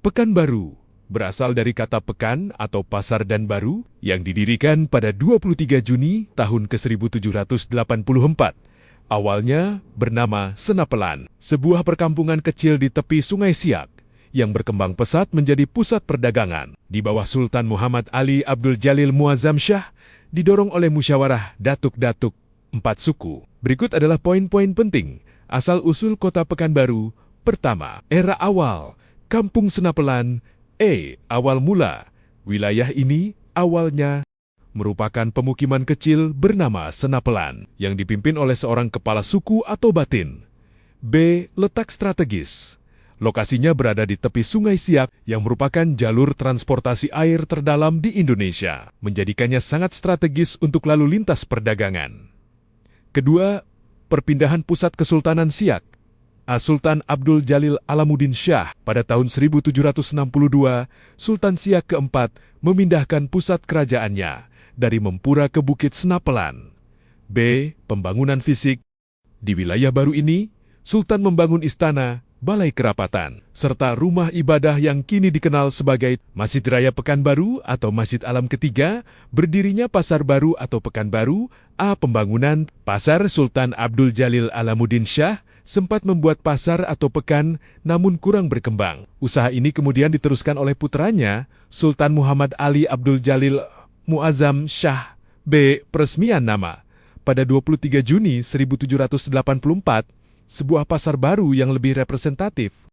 Pekanbaru berasal dari kata pekan atau pasar dan baru yang didirikan pada 23 Juni tahun ke-1784. Awalnya bernama Senapelan, sebuah perkampungan kecil di tepi Sungai Siak yang berkembang pesat menjadi pusat perdagangan. Di bawah Sultan Muhammad Ali Abdul Jalil Muazzam Shah, didorong oleh musyawarah datuk-datuk 4 suku. Berikut adalah poin-poin penting asal-usul kota Pekanbaru. Pertama, era awal, Kampung Senapelan. Awal mula, wilayah ini awalnya merupakan pemukiman kecil bernama Senapelan yang dipimpin oleh seorang kepala suku atau batin. Letak strategis. Lokasinya berada di tepi Sungai Siak yang merupakan jalur transportasi air terdalam di Indonesia, menjadikannya sangat strategis untuk lalu lintas perdagangan. Kedua, perpindahan pusat Kesultanan Siak. Sultan Abdul Jalil Alamuddin Shah pada tahun 1762, Sultan Siak keempat memindahkan pusat kerajaannya dari Mempura ke Bukit Senapelan. Pembangunan fisik. Di wilayah baru ini, Sultan membangun istana, balai kerapatan, serta rumah ibadah yang kini dikenal sebagai Masjid Raya Pekanbaru atau Masjid Alam Ketiga. Berdirinya Pasar Baru atau Pekanbaru. Pembangunan Pasar. Sultan Abdul Jalil Alamuddin Shah sempat membuat pasar atau pekan, namun kurang berkembang. Usaha ini kemudian diteruskan oleh putranya, Sultan Muhammad Ali Abdul Jalil Muazzam Shah. Peresmian nama. Pada 23 Juni 1784, sebuah pasar baru yang lebih representatif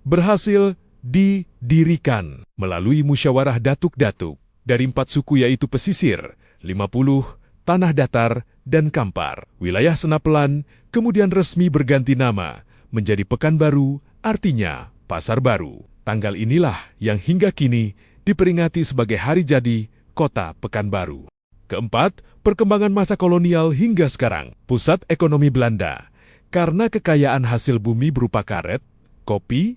berhasil didirikan melalui musyawarah datuk-datuk dari 4 suku yaitu Pesisir, 50, Tanah Datar, dan Kampar. Wilayah Senapelan kemudian resmi berganti nama menjadi Pekanbaru, artinya Pasar Baru. Tanggal inilah yang hingga kini diperingati sebagai hari jadi Kota Pekanbaru. Keempat, perkembangan masa kolonial hingga sekarang. Pusat ekonomi Belanda. Karena kekayaan hasil bumi berupa karet, kopi,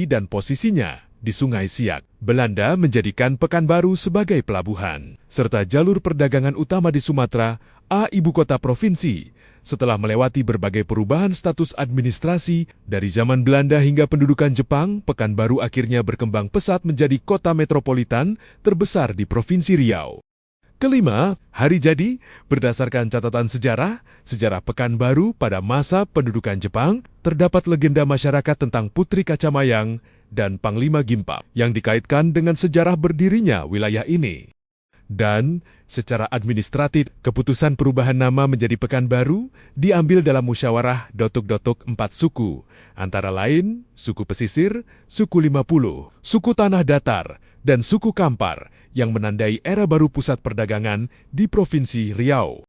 dan posisinya di Sungai Siak, Belanda menjadikan Pekanbaru sebagai pelabuhan, serta jalur perdagangan utama di Sumatera, ibu kota provinsi. Setelah melewati berbagai perubahan status administrasi dari zaman Belanda hingga pendudukan Jepang, Pekanbaru akhirnya berkembang pesat menjadi kota metropolitan terbesar di Provinsi Riau. Kelima, hari jadi. Berdasarkan catatan sejarah Pekanbaru pada masa pendudukan Jepang, terdapat legenda masyarakat tentang Putri Kacamayang dan Panglima Gimpap yang dikaitkan dengan sejarah berdirinya wilayah ini. Dan secara administratif, keputusan perubahan nama menjadi Pekanbaru diambil dalam musyawarah datuk-datuk 4 suku, antara lain suku Pesisir, suku 50, suku Tanah Datar, dan suku Kampar yang menandai era baru pusat perdagangan di Provinsi Riau.